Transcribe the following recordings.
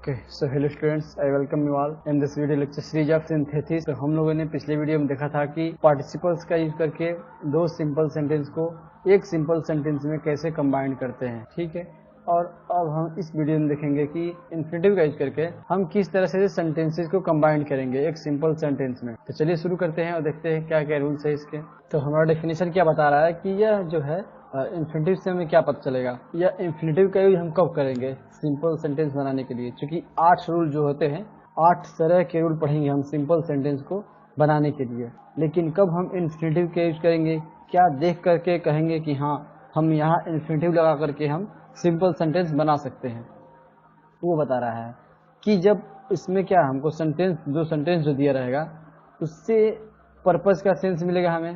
Okay so hello students, I welcome you all in this video lecture series of synthesis. तो हम लोगों ने पिछले वीडियो में देखा था कि पार्टिसिपल्स का यूज करके दो सिंपल सेंटेंस को एक सिंपल सेंटेंस में कैसे कंबाइन करते हैं, ठीक है। और अब हम इस वीडियो में देखेंगे कि इन्फिनेटिव का यूज करके हम किस तरह से सेंटेंसेस को कंबाइन करेंगे एक सिंपल सेंटेंस में। तो चलिए शुरू करते हैं और देखते हैं क्या क्या रूल्स है इसके। तो हमारा डेफिनेशन क्या बता रहा है कि यह जो है इन्फिनेटिव से हमें क्या पता चलेगा, या इन्फिनेटिव का यूज हम कब करेंगे सिंपल सेंटेंस बनाने के लिए। क्योंकि 8 रूल जो होते हैं, 8 तरह के रूल पढ़ेंगे हम सिंपल सेंटेंस को बनाने के लिए। लेकिन कब हम इन्फिनेटिव का यूज करेंगे, क्या देख करके कहेंगे कि हाँ हम यहाँ इन्फिनेटिव लगा करके हम सिंपल सेंटेंस बना सकते हैं, वो बता रहा है कि जब इसमें क्या हमको सेंटेंस जो दिया रहेगा उससे पर्पस का सेंस मिलेगा हमें,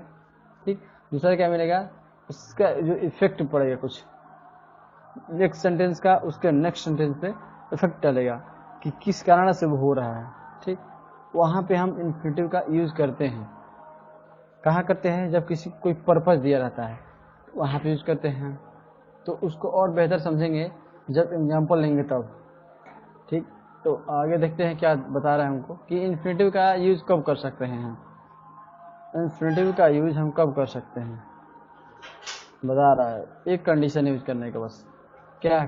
ठीक। दूसरा क्या मिलेगा, उसका जो इफेक्ट पड़ेगा कुछ नेक्स्ट सेंटेंस का, उसके नेक्स्ट सेंटेंस पे इफेक्ट डालेगा कि किस कारण से वो हो रहा है, ठीक। वहाँ पे हम इन्फिनेटिव का यूज करते हैं। कहाँ करते हैं, जब किसी कोई पर्पस दिया रहता है वहाँ पे यूज करते हैं। तो उसको और बेहतर समझेंगे जब एग्जाम्पल लेंगे तब, ठीक। तो आगे देखते हैं क्या बता रहा है हमको कि इन्फिनेटिव का यूज कब कर सकते हैं हम। इन्फिनेटिव का यूज हम कब कर सकते हैं बता रहा है, एक कंडीशन यूज करने का बस, क्या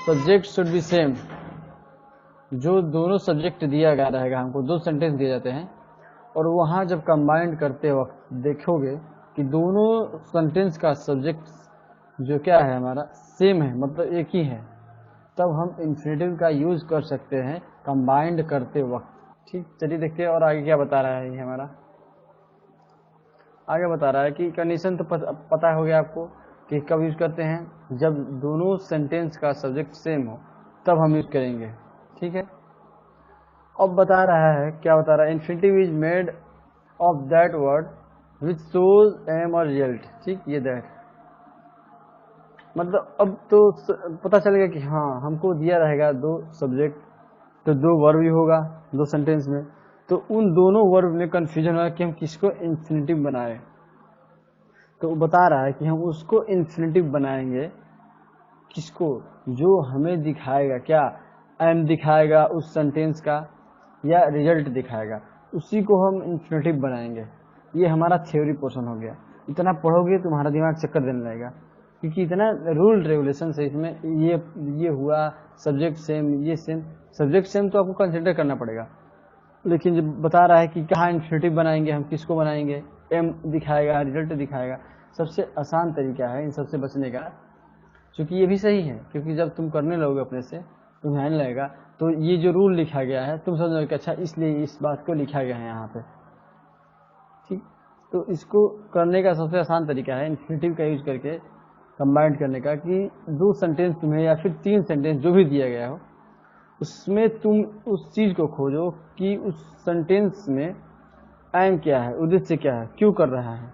सब्जेक्ट शुड बी सेम। जो दोनों सब्जेक्ट दिया गया रहेगा, हमको दो सेंटेंस दिए जाते हैं और वहाँ जब कंबाइंड करते वक्त देखोगे कि दोनों सेंटेंस का सब्जेक्ट जो क्या है हमारा सेम है, मतलब एक ही है, तब हम इन्फिनेटिव का यूज कर सकते हैं कंबाइंड करते वक्त, ठीक। चलिए देखते हैं और आगे क्या बता रहा है ये हमारा। आगे बता रहा है कि कंडीशन तो पता हो गया आपको कि कब यूज करते हैं, जब दोनों सेंटेंस का सब्जेक्ट सेम हो तब हम यूज करेंगे, ठीक है। अब बता रहा है, क्या बता रहा है, infinitive is made of that word which shows aim or result, ठीक। ये दैट मतलब अब तो पता चलेगा कि हाँ हमको दिया रहेगा दो सब्जेक्ट, तो दो वर्ब भी होगा दो सेंटेंस में, तो उन दोनों वर्ब में कंफ्यूजन होगा कि हम किसको इन्फिनेटिव बनाए। तो बता रहा है कि हम उसको इन्फिनेटिव बनाएंगे किसको, जो हमें दिखाएगा क्या एम दिखाएगा उस सेंटेंस का या रिजल्ट दिखाएगा, उसी को हम इन्फिनेटिव बनाएंगे। ये हमारा थ्योरी पोर्शन हो गया। इतना पढ़ोगे तुम्हारा दिमाग चक्कर देने लगेगा, क्योंकि इतना रूल रेगुलेशन है इसमें। ये हुआ सब्जेक्ट सेम, ये सेम, सब्जेक्ट सेम तो आपको कंसिडर करना पड़ेगा। लेकिन जब बता रहा है कि कहाँ इन्फिनेटिव बनाएंगे, हम किसको बनाएंगे, एम दिखाएगा रिजल्ट दिखाएगा, सबसे आसान तरीका है इन सबसे बचने का। क्योंकि ये भी सही है, क्योंकि जब तुम करने लगोगे अपने से तुम्हें आने लगेगा, तो ये जो रूल लिखा गया है तुम समझोगे कि अच्छा इसलिए इस बात को लिखा गया है यहाँ पे, ठीक। तो इसको करने का सबसे आसान तरीका है इन्फिनेटिव का यूज करके कंबाइन करने का, कि दो सेंटेंस तुम्हें या फिर तीन सेंटेंस जो भी दिया गया हो उसमें तुम उस चीज को खोजो कि उस सेंटेंस में एम क्या है, उद्देश्य क्या है, क्यों कर रहा है।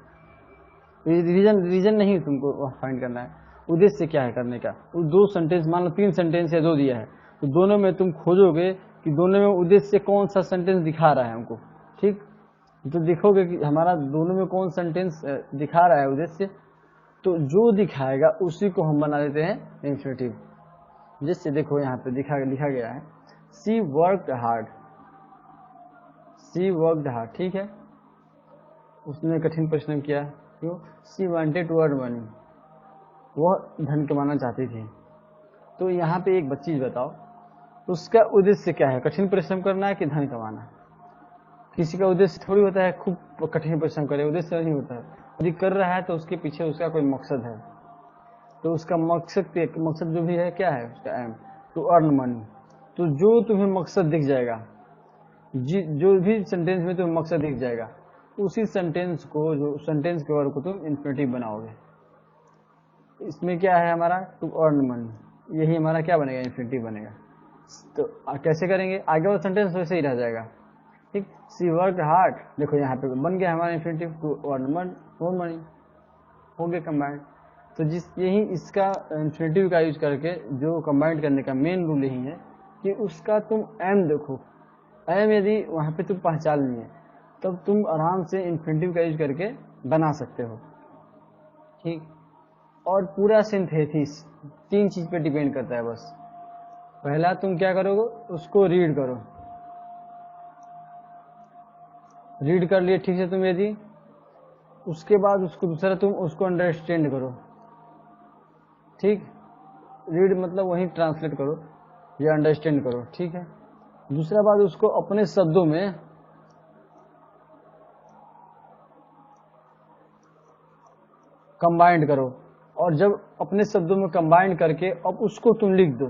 रीजन नहीं तुमको फाइंड करना है, उद्देश्य क्या है करने का। वो दो सेंटेंस, मान लो 3 सेंटेंस या 2 दिया है, तो दोनों में तुम खोजोगे कि दोनों में उद्देश्य कौन सा सेंटेंस दिखा रहा है हमको, ठीक। तो देखोगे कि हमारा दोनों में कौन सेंटेंस दिखा रहा है उद्देश्य, तो जो दिखाएगा उसी को हम बना देते हैं इन्फिनेटिव। जैसे देखो यहाँ पे लिखा गया है सी वर्कड हार्ड, सी वर्कड हार्ड, ठीक है। उसने कठिन परिश्रम किया, क्यों, सी वांटेड टू अर्न मनी, वह धन कमाना चाहती थी। तो यहाँ पे एक चीज बताओ, उसका उद्देश्य क्या है, कठिन परिश्रम करना है कि धन कमाना। किसी का उद्देश्य थोड़ी होता है खूब कठिन परिश्रम करे, उद्देश्य नहीं होता है। यदि कर रहा है तो उसके पीछे उसका कोई मकसद है, तो उसका मकसद जो भी है क्या है उसका एम, टू अर्न मनी। तो जो तुम्हें मकसद दिख जाएगा, जो भी सेंटेंस में तुम्हें मकसद दिख जाएगा, उसी सेंटेंस को, जो सेंटेंस के वर्ड को तुम इन्फिनेटिव बनाओगे। इसमें क्या है हमारा, टू अर्न मनी, यही हमारा क्या बनेगा, इन्फिनेटिव बनेगा। तो कैसे करेंगे, आगे वाला सेंटेंस वैसे ही रह जाएगा, ठीक। सी वर्क हार्ड, देखो यहाँ पे बन गया हमारा infinitive, to earn more money, हो गया कंबाइंड। तो यही इसका इन्फिनेटिव का यूज करके जो कंबाइंड करने का मेन रूल यही है कि उसका तुम एम देखो, एम यदि वहाँ पे तुम पहचान लिए तब तुम आराम से इन्फिनेटिव का यूज करके बना सकते हो, ठीक। और पूरा सिंथेसिस 3 चीज पे डिपेंड करता है बस, पहला तुम क्या करोगे, उसको रीड करो, रीड कर लिए ठीक से तुम यदि, उसके बाद उसको दूसरा तुम उसको अंडरस्टैंड करो, ठीक। रीड मतलब वही ट्रांसलेट करो या अंडरस्टैंड करो, ठीक है। दूसरा बात उसको अपने शब्दों में कंबाइंड करो, और जब अपने शब्दों में कंबाइंड करके अब उसको तुम लिख दो,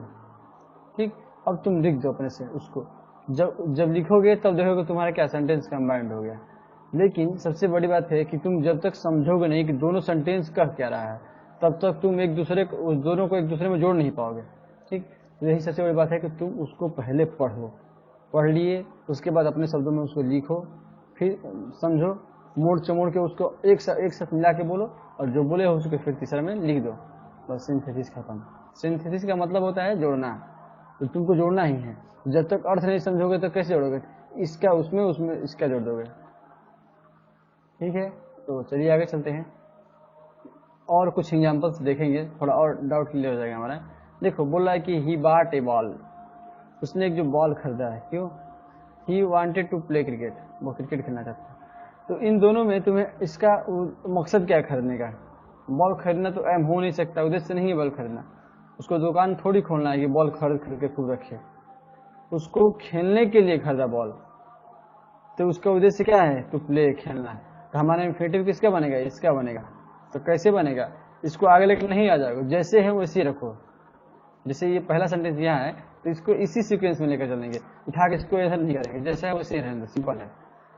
ठीक। अब तुम लिख दो अपने से उसको, जब लिखोगे तब देखोगे तुम्हारा क्या सेंटेंस कंबाइंड हो गया। लेकिन सबसे बड़ी बात है कि तुम जब तक समझोगे नहीं कि दोनों सेंटेंस कह क्या रहा है, तब तक तुम एक दूसरे को, उस दोनों को एक दूसरे में जोड़ नहीं पाओगे, ठीक। तो यही सबसे बड़ी बात है कि तुम उसको पहले पढ़ो, पढ़ लिए उसके बाद अपने शब्दों में उसको लिखो, फिर समझो, मोड़ चमोड़ के उसको एक साथ मिला के बोलो, और जो बोले हो उसको फिर तीसरा में लिख दो, बस सिंथेसिस खत्म। सिंथेसिस का मतलब होता है जोड़ना, तो तुमको जोड़ना ही है। जब तक अर्थ नहीं समझोगे तो कैसे जोड़ोगे, इसका उसमें उसमें इसका जोड़ दोगे, ठीक है। तो चलिए आगे चलते हैं और कुछ एग्जांपल्स देखेंगे, थोड़ा और डाउट क्लियर हो जाएगा हमारा। देखो बोल रहा है कि ही बॉट ए बॉल, उसने एक जो बॉल खरीदा है, क्यों, he wanted to play cricket, वो क्रिकेट खेलना चाहता है। तो इन दोनों में तुम्हें इसका मकसद क्या है खरीदने का, बॉल खरीदना तो एम हो नहीं सकता, उद्देश्य नहीं है बॉल खरीदना, उसको दुकान थोड़ी खोलना है कि बॉल खरीद के खूब रखे, उसको खेलने के लिए खरीदा बॉल, तो उसका उद्देश्य क्या है, तो प्ले खेलना है। तो हमारा इन्फिनेटिव किसका बनेगा, इसका बनेगा। तो कैसे बनेगा, इसको आगे लेकर नहीं आ जाएगा, जैसे है वैसे ही रखो। जैसे ये पहला सेंटेंस यहाँ है तो इसको इसी सीक्वेंस में लेकर चलेंगे, उठा के इसको ऐसा नहीं करेंगे, जैसे है वैसे ही रहेंगे, सिंपल है।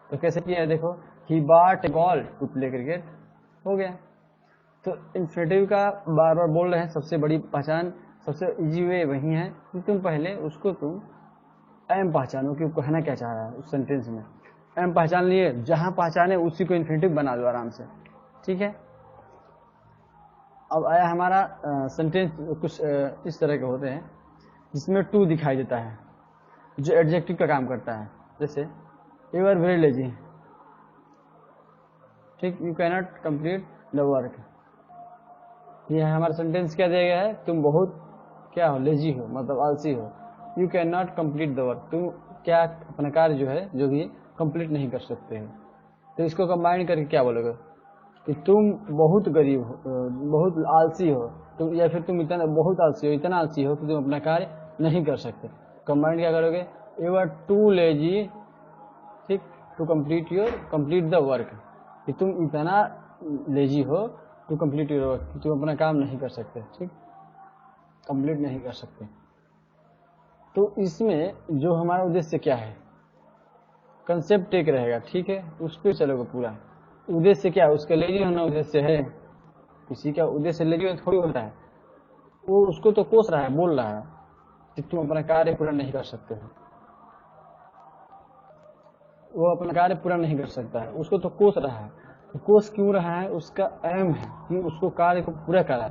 तो कैसे किया है, देखो he bought a ball to play cricket, हो गया। तो इन्फिनेटिव का बार बार बोल रहे हैं, सबसे बड़ी पहचान, सबसे इजी वे वही है कि तुम पहले उसको तुम एम पहचानो कि कहना क्या चाह रहा है उस सेंटेंस में। एम पहचान लिए, जहां पहचाने उसी को इन्फिनेटिव बना दो आराम से, ठीक है। अब आया हमारा सेंटेंस, कुछ इस तरह के होते हैं जिसमें टू दिखाई देता है, जो एडजेक्टिव का काम करता है। जैसे यू आर वेरी लेजी, ठीक, you can not complete the work. ये हमारा सेंटेंस क्या दिया गया है, तुम बहुत क्या हो, लेजी हो, मतलब आलसी हो। You can not complete the work, तुम क्या अपना कार्य जो है जो भी कंप्लीट नहीं कर सकते हो। तो इसको कंबाइन करके क्या बोलोगे कि तुम बहुत गरीब हो, बहुत आलसी हो तुम, या फिर तुम इतना बहुत आलसी हो, इतना आलसी हो कि तुम अपना कार्य नहीं कर सकते। कंबाइन क्या करोगे, यू आर टू लेजी, ठीक, टू कंप्लीट द वर्क, कि तुम इतना लेजी हो टू कंप्लीट योर वर्क, कि तुम अपना काम नहीं कर सकते, ठीक, कंप्लीट नहीं कर सकते। तो इसमें जो हमारा उद्देश्य क्या है, कंसेप्ट एक रहेगा, ठीक है, उस पर चलोगे पूरा। उद्देश्य क्या है, उसका लेजी होना उद्देश्य है, किसी का उद्देश्य लेजी होना थोड़ी होता है, वो उसको तो कोस रहा है, बोल रहा है कि तुम अपना कार्य पूरा नहीं कर सकते हो, वो अपना कार्य पूरा नहीं कर सकता है, उसको तो कोस रहा है। तो कोस क्यों रहा है, उसका एम है कि उसको कार्य को पूरा करा।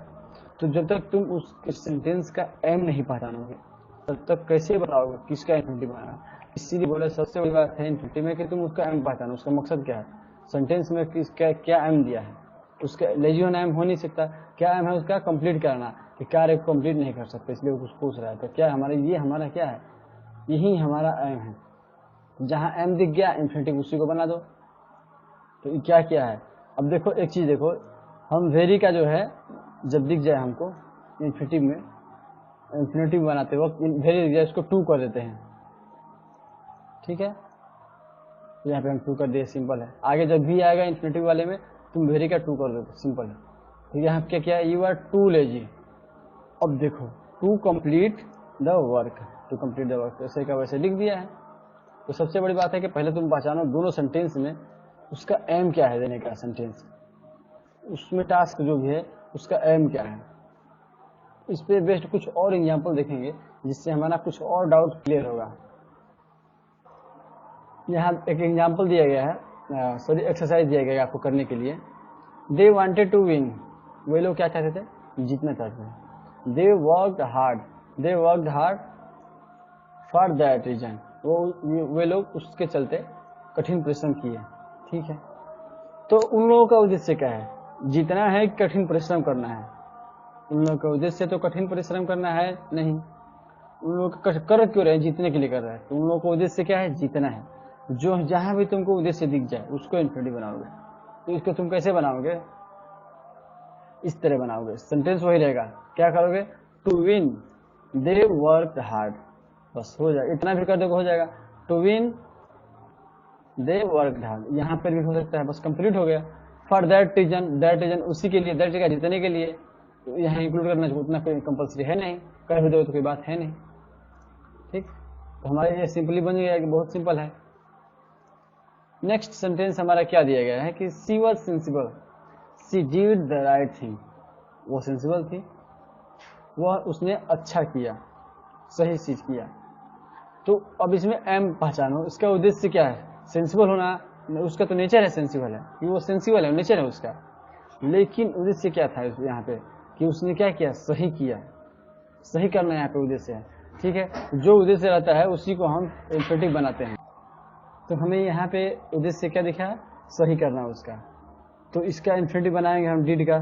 तो जब तक तुम उस सेंटेंस का एम नहीं पहचानोगे तब तक कैसे बताओगे किसका इन्फिनेटिव बनाना। इसीलिए बोला सबसे बड़ी बात है इन्फिनेटिव में कि तुम उसका एम पहचानो, उसका मकसद क्या है, सेंटेंस में किसका क्या एम दिया है। उसका लेजी होना एम हो नहीं सकता, क्या एम है उसका, कंप्लीट करना, कि कार्य को कंप्लीट नहीं कर सकते, इसलिए वो पूछ रहा है। तो क्या हमारा, ये हमारा क्या है, यही हमारा एम है। जहां एम दिख गया इन्फिनेटिव उसी को बना दो। तो क्या क्या है, अब देखो एक चीज देखो, हम वेरी का जो है जब दिख जाए हमको इन्फिनेटिव में, इन्फिनेटिव बनाते वक्त वेरी दिख जाए, इसको टू कर देते हैं, ठीक है। यहाँ पे हम टू कर दिए, सिंपल है। आगे जब भी आएगा इन्फिनेटिव वाले में तुम वेरी का टू कर दो, सिंपल है। तो यहाँ क्या क्या है, यू आर टू लेजी। अब देखो to complete the work, to complete the work, ऐसे का वैसे लिख दिया है। तो सबसे बड़ी बात है कि पहले तुम पहचानो दोनों सेंटेंस में उसका एम क्या है देने का, सेंटेंस उसमें टास्क जो भी है उसका एम क्या है। इस पे बेस्ड कुछ और एग्जांपल देखेंगे जिससे हमारा कुछ और डाउट क्लियर होगा। यहाँ एक एग्जांपल दिया गया है, सॉरी एक्सरसाइज दिया गया है आपको करने के लिए। दे वांटेड टू विन, वे लोग क्या चाहते थे, जीतना चाहते थे। They worked hard for that reason, वे लोग उसके चलते कठिन परिश्रम किए, ठीक है। तो उन लोगों का उद्देश्य क्या है, जीतना है, कठिन परिश्रम करना है। उन लोगों का उद्देश्य तो कठिन परिश्रम करना है नहीं, उन लोग कर क्यों रहे हैं? जीतने के लिए कर रहे हैं। तो उन लोगों का उद्देश्य क्या है? जीतना है। जो जहां भी तुमको उद्देश्य दिख जाए उसको इन्फिनिटिव बनाओगे। तो इसको तुम कैसे बनाओगे? इस तरह बनाओगे, सेंटेंस वही रहेगा। क्या करोगे? To win they work hard, बस हो जाएगा। इतना भी कर दोगे हो जाएगा। To win they work hard, यहाँ पर भी हो सकता है, बस कंप्लीट हो गया। फॉर दैट रीजन उसी के लिए, दैट जगह जीतने के लिए, तो यहाँ इंक्लूड करना चाहिए, उतना कोई कंपल्सरी है नहीं, कर भी दो तो कोई बात है नहीं। ठीक, तो हमारे ये सिंपली बन गया कि बहुत सिंपल है। नेक्स्ट सेंटेंस हमारा क्या दिया गया है कि she was sensible, she did the right thing, वो सेंसिबल थी, वह उसने अच्छा किया, सही चीज किया। तो अब इसमें एम पहचानो, इसका उद्देश्य क्या है? सेंसिबल होना, उसका तो नेचर है सेंसिबल है, कि वो सेंसिबल है, नेचर है उसका। लेकिन उद्देश्य क्या था यहाँ पे कि उसने क्या किया? सही किया। सही करना यहाँ पे उद्देश्य है। ठीक है, जो उद्देश्य रहता है उसी को हम इन्फिनिटिव बनाते हैं। तो हमें यहाँ पे उद्देश्य क्या दिखा? सही करना उसका। तो इसका इन्फिनिटिव बनाएंगे हम डिड का।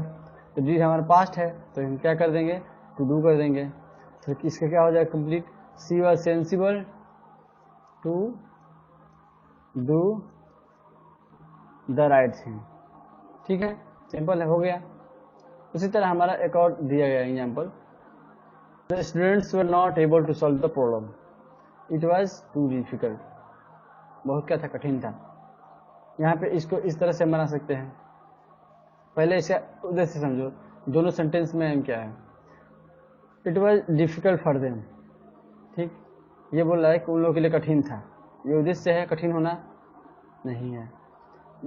तो डिड हमारा पास्ट है, तो हम क्या कर देंगे? टू डू कर देंगे। तो इसका क्या हो जाएगा? Complete. She was sensible to do the right thing. ठीक है, सिंपल है, हो गया। उसी तरह हमारा एक और दिया गया example, the students were not able to solve the problem, it was too difficult, बहुत क्या था? कठिन था। यहाँ पे इसको इस तरह से बना सकते हैं। पहले इसका उद्देश्य समझो, दोनों सेंटेंस में क्या है? It was difficult for them. ठीक, ये बोल रहा है कि उन लोगों के लिए कठिन था, ये उद्देश्य है, कठिन होना नहीं है।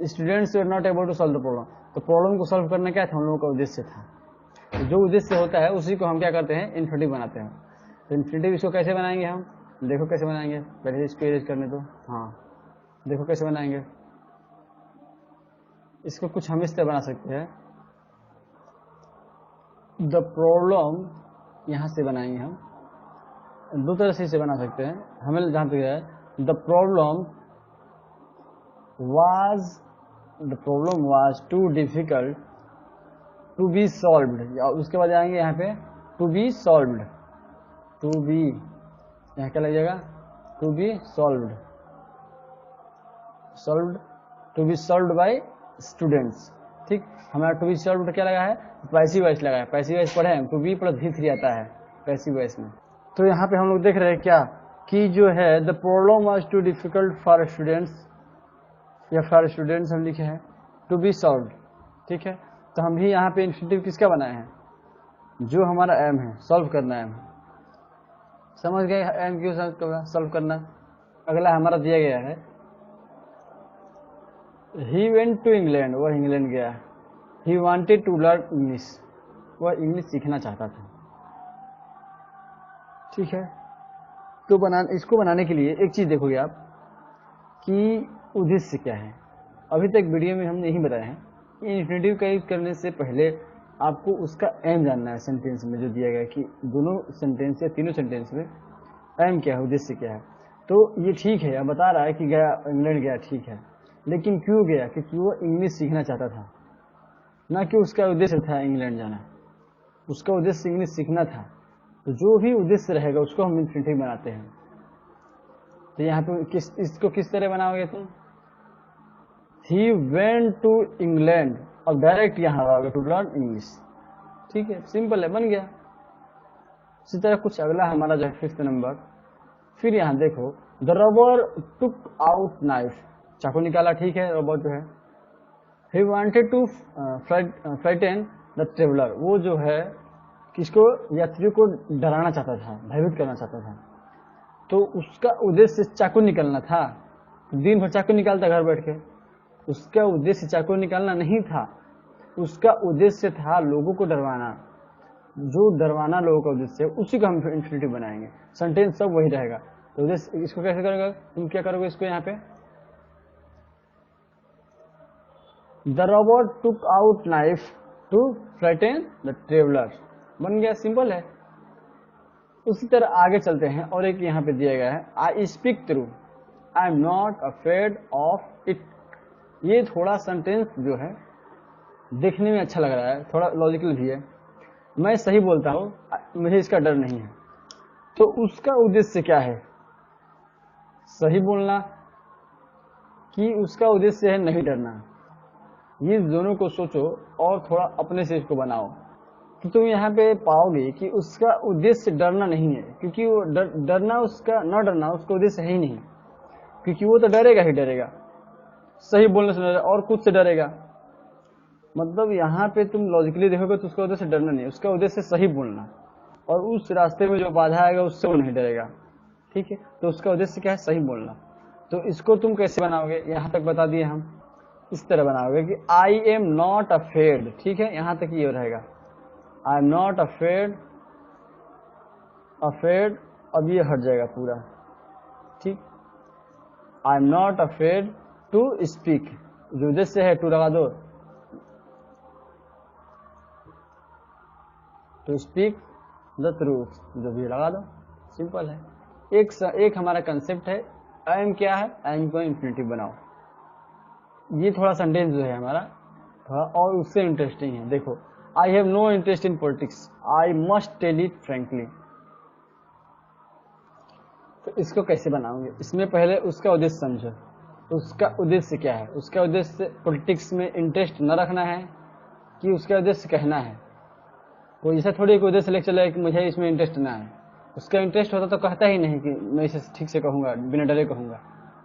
Students were not able to solve the problem, तो प्रॉब्लम को सॉल्व करना क्या था? उन लोगों का उद्देश्य था। तो जो उद्देश्य होता है उसी को हम क्या करते हैं? इन्फिनिटिव बनाते हैं। तो इन्फिनिटिव इसको कैसे बनाएंगे हम? देखो कैसे बनाएंगे, पहले इसको इरेज करने दो। हाँ, देखो कैसे बनाएंगे। इसको कुछ हम इस तरह बना सकते हैं, द प्रॉब्लम, यहां से बनाएंगे हम, दो तरह से इसे बना सकते हैं हमें जहां तक है। The problem was too difficult to be solved, या उसके बाद आएंगे यहाँ पे to be solved, to be, यहाँ क्या लग जाएगा? To be solved, to be solved by students. ठीक, हमारा टू बी सॉल्व्ड क्या लगा है? पैसिव वॉइस लगा है। पैसिव वॉइस पढ़े हैं, टू बी प्लस V3 आता है पैसिव वॉइस में। तो यहाँ पे हम लोग देख रहे हैं क्या कि जो है the problem was too difficult for students, या फॉर स्टूडेंट्स हम लिखे हैं टू बी सॉल्व्ड। ठीक है, तो हम भी यहाँ पे इन्फिनिटिव किसका बनाए हैं? जो हमारा एम है, सॉल्व करना एम है। समझ गए एम क्यों सॉल्व करना? अगला हमारा दिया गया है, ही वेंट टू इंग्लैंड, वह इंग्लैंड गया। He wanted to learn English, वह इंग्लिश सीखना चाहता था। ठीक है, तो इसको बनाने के लिए एक चीज देखोगे आप कि उद्देश्य क्या है। अभी तक वीडियो में हम नहीं बताए हैं कि इन्फिनिटिव का यूज करने से पहले आपको उसका एम जानना है। सेंटेंस में जो दिया गया है कि दोनों सेंटेंस या तीनों सेंटेंस में एम क्या है, उद्देश्य क्या है। तो ये ठीक है, अब बता रहा है कि गया इंग्लैंड गया, ठीक है, लेकिन क्यों गया? क्योंकि वो इंग्लिश सीखना चाहता था, ना कि उसका उद्देश्य था इंग्लैंड जाना। उसका उद्देश्य इंग्लिश सीखना था। तो जो भी उद्देश्य रहेगा उसको हम इन्फिनिटिव बनाते हैं। तो यहाँ पे इसको किस तरह बनाओगे तुम? ही वेंट टू इंग्लैंड, और डायरेक्ट यहाँ आओगे टू लर्न इंग्लिश। ठीक है, सिंपल है, बन गया। इसी तरह कुछ अगला हमारा जो है 5th नंबर, फिर यहाँ देखो, the robber took out knife, चाकू निकाला। ठीक है, रॉबर जो है, he wanted to frighten the traveller, वो जो है किसको? यात्रियों को डराना चाहता था, भयभीत करना चाहता था। तो उसका उद्देश्य चाकू निकालना था। दिन भर चाकू निकालता घर बैठ के, उसका उद्देश्य चाकू निकालना नहीं था, उसका उद्देश्य था लोगों को डरवाना। जो डरवाना लोगों का उद्देश्य है उसी को हम इन्फिनिटिव बनाएंगे। सेंटेंस सब वही रहेगा। तो उद्देश्य इसको कैसे करोगे तुम? क्या करोगे इसको? यहाँ पे the robber took out knife to frighten the traveller, बन गया, सिंपल है। उसी तरह आगे चलते हैं, और एक यहाँ पे दिया गया है, I speak through, I am not afraid of it. ये थोड़ा सेंटेंस जो है देखने में अच्छा लग रहा है, थोड़ा लॉजिकल भी है। मैं सही बोलता हूँ, मुझे इसका डर नहीं है। तो उसका उद्देश्य क्या है, सही बोलना कि उसका उद्देश्य है नहीं डरना। ये दोनों को सोचो और थोड़ा अपने से इसको बनाओ कि तुम यहाँ पे पाओगे कि उसका उद्देश्य डरना नहीं है, क्योंकि वो डरना उसका न डरना उसका उद्देश्य है ही नहीं, क्योंकि वो तो डरेगा ही डरेगा, सही बोलने से डरेगा और कुछ से डरेगा। मतलब यहाँ पे तुम लॉजिकली देखोगे तो उसका उद्देश्य डरना नहीं, उसका उद्देश्य सही बोलना, और उस रास्ते में जो बाधा आएगा उससे वो नहीं डरेगा। ठीक है, तो उसका उद्देश्य क्या है, सही बोलना। तो इसको तुम कैसे बनाओगे, यहाँ तक बता दिए हम। इस तरह बनाओगे कि आई एम नॉट अफेयर्ड, ठीक है, यहाँ तक ये रहेगा, I am not afraid, afraid, अब ये हट जाएगा पूरा। ठीक, I am not afraid to speak, जो उद्देश्य है टू लगा दो, टू स्पीक द ट्रूथ, जो भी लगा दो, सिंपल है। एक हमारा कंसेप्ट है, आई एम क्या है, आई एम को इन्फिनिटिव बनाओ। ये थोड़ा सेंटेंस जो है हमारा थोड़ा और उससे इंटरेस्टिंग है। देखो, I have no interest in politics, I must tell it frankly. तो इसको कैसे बनाओगे, इसमें पहले उसका उद्देश्य समझो। उसका उद्देश्य क्या है, उसका उद्देश्य पॉलिटिक्स में इंटरेस्ट न रखना है कि उसका उद्देश्य कहना है। कोई ऐसा थोड़ी कोई उद्देश्य लेकर चला कि मुझे इसमें इंटरेस्ट ना है, उसका इंटरेस्ट होता तो कहता ही नहीं कि मैं इसे ठीक से कहूंगा, बिना डरे कहूंगा।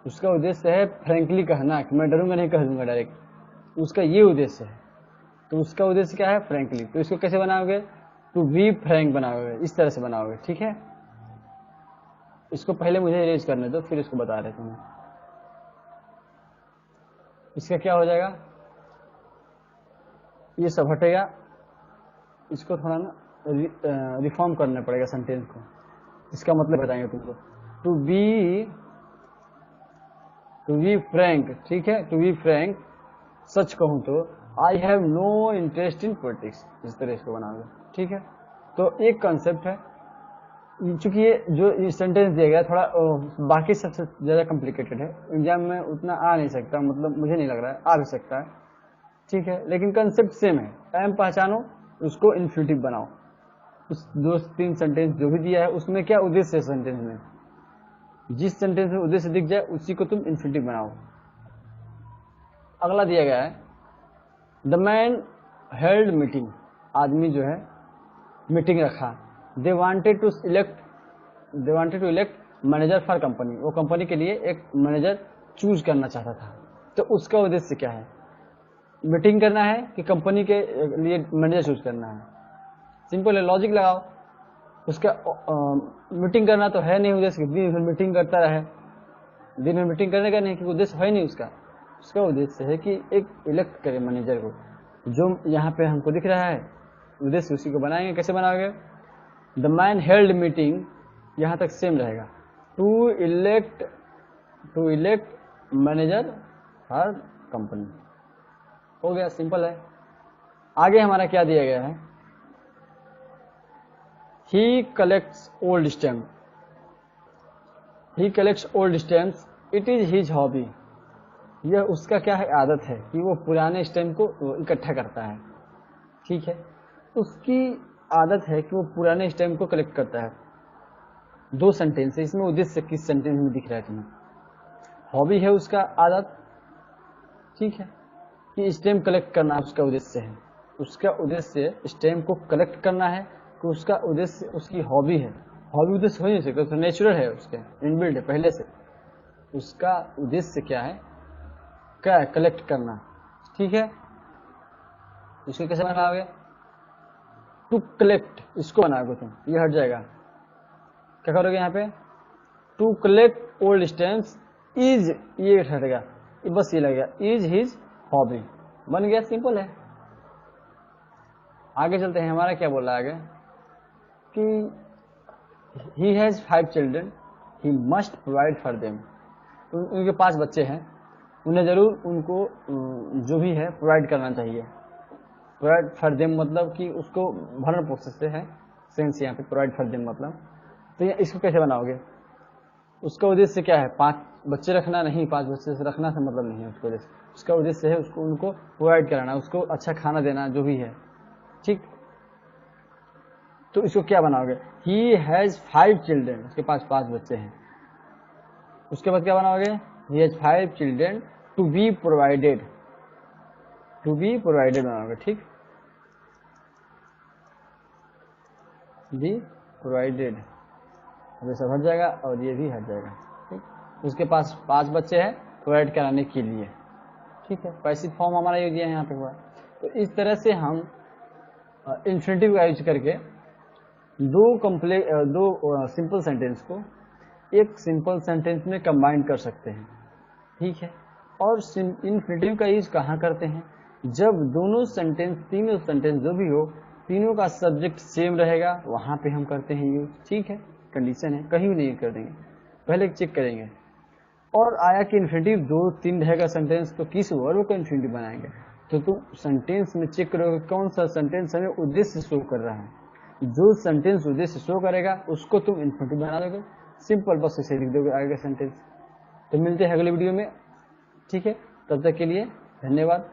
उसका उद्देश्य है फ्रैंकली कहना कि मैं डरूंगा नहीं, कह दूंगा डायरेक्ट, उसका ये उद्देश्य है। तो उसका उद्देश्य क्या है, फ्रैंकली। तो इसको कैसे बनाओगे, टू बी फ्रैंक बनाओगे, इस तरह से बनाओगे। ठीक है, इसको पहले मुझे इरेज करने दो, फिर इसको बता रहे तुम्हें। इसका क्या हो जाएगा, ये सब हटेगा, इसको थोड़ा ना रिफॉर्म करना पड़ेगा सेंटेंस को। इसका मतलब बताएंगे तुमको, टू बी फ्रैंक, ठीक है, टू बी फ्रैंक, सच कहूं तो I have no interest in politics, इस तरह इसको बनाओगे। ठीक है, तो एक कंसेप्ट है। चूंकि ये जो सेंटेंस दिया गया थोड़ा बाकी सबसे ज्यादा कॉम्प्लिकेटेड है, एग्जाम में उतना आ नहीं सकता, मतलब मुझे नहीं लग रहा है, आ भी सकता है। ठीक है, लेकिन कंसेप्ट सेम है। एम पहचानो, उसको इन्फिनिटिव बनाओ। उस 2-3 सेंटेंस जो भी दिया है उसमें क्या उद्देश्य है, सेंटेंस में जिस सेंटेंस में उद्देश्य दिख जाए उसी को तुम इन्फिनिटिव बनाओ। अगला दिया गया है, द मैन हेल्ड मीटिंग, आदमी जो है मीटिंग रखा। They wanted to elect manager for company, वो कंपनी के लिए एक मैनेजर चूज करना चाहता था। तो उसका उद्देश्य क्या है, मीटिंग करना है कि कंपनी के लिए मैनेजर चूज करना है। सिंपल है, लॉजिक लगाओ। उसका मीटिंग करना तो है नहीं उद्देश्य, दिन भर मीटिंग करता रहे, दिन में मीटिंग करने का नहीं, क्योंकि उद्देश्य है नहीं उसका। उसका उद्देश्य है कि एक इलेक्ट करे मैनेजर को, जो यहाँ पे हमको दिख रहा है उद्देश्य, उसी को बनाएंगे। कैसे बनाओगे, द मैन हेल्ड मीटिंग, यहाँ तक सेम रहेगा, to elect manager for company, हो गया, सिंपल है। आगे हमारा क्या दिया गया है, he collects old stamp, it is his hobby. यह उसका क्या है, आदत है कि वो पुराने स्टैम्प को इकट्ठा करता है। ठीक है, उसकी आदत है कि वो पुराने स्टैम्प को कलेक्ट करता है। 2 सेंटेंस है, इसमें उद्देश्य किस सेंटेंस में दिख रहा है तुम्हें, हॉबी है उसका आदत। ठीक है, कि स्टैम्प कलेक्ट करना उसका उद्देश्य है, उसका उद्देश्य स्टैम्प को कलेक्ट करना है, कि उसका उद्देश्य उसकी हॉबी है। हॉबी उद्देश्य हो नहीं सकता, तो नेचुरल है, उसके इनबिल्ट है पहले से। उसका उद्देश्य क्या है, क्या है, कलेक्ट करना। ठीक है, इसको कैसे बनाओगे, टू कलेक्ट, इसको बनाओगे तुम, ये हट जाएगा। क्या करोगे यहाँ पे, to collect old stamps is, ये हटेगा, बस ये लगेगा, इज हिज हॉबी, बन गया, सिंपल है। आगे चलते हैं, हमारा क्या बोल रहा है आगे कि ही has 5 children, he must provide for them. उनके 5 बच्चे हैं, उन्हें जरूर उनको जो भी है प्रोवाइड करना चाहिए। प्रोवाइड फॉर देम मतलब कि उसको भरण पोषण से है सेंस यहाँ पे, प्रोवाइड फॉर देम मतलब। तो इसको कैसे बनाओगे, उसका उद्देश्य क्या है, 5 बच्चे रखना नहीं, 5 बच्चे से रखना से मतलब नहीं है उसका उद्देश्य। उसका उद्देश्य है उसको उनको प्रोवाइड कराना, उसको अच्छा खाना देना, जो भी है। ठीक, तो इसको क्या बनाओगे, ही हैज 5 चिल्ड्रन, उसके पास 5 बच्चे हैं। उसके बाद क्या बनाओगे, he has 5 children to be provided, to be provided बनाओगे, ठीक, बी प्रोवाइडेड, ये सब हट जाएगा और ये भी हट जाएगा, ठीक। उसके पास 5 बच्चे हैं प्रोवाइड कराने के लिए, ठीक है, पैसिव फॉर्म हमारा ये दिया है यहाँ पे हुआ। तो इस तरह से हम इन्फिनिटिव का यूज करके दो सिंपल सेंटेंस को एक सिंपल सेंटेंस में कंबाइन कर सकते हैं, ठीक है। और इन्फिनिटिव का यूज कहाँ करते हैं, जब दोनों सेंटेंस, तीनों सेंटेंस जो भी हो, तीनों का सब्जेक्ट सेम रहेगा, वहां पे हम करते हैं यूज, ठीक है, कंडीशन है, कहीं भी नहीं कर देंगे, पहले चेक करेंगे। और आया कि इन्फिनिटिव 2-3 रहेगा सेंटेंस, तो किस वर्ब को इन्फिनिटिव बनाएंगे, तो तुम सेंटेंस में चेक करोगे कौन सा सेंटेंस हमें उद्देश्य शो कर रहा है, जो सेंटेंस उद्देश्य शो करेगा उसको तुम इन्फिनिटिव बना दोगे, सिंपल, बस इसे लिख दोगे आगे का सेंटेंस। तो मिलते हैं अगले वीडियो में, ठीक है, तब तक के लिए धन्यवाद।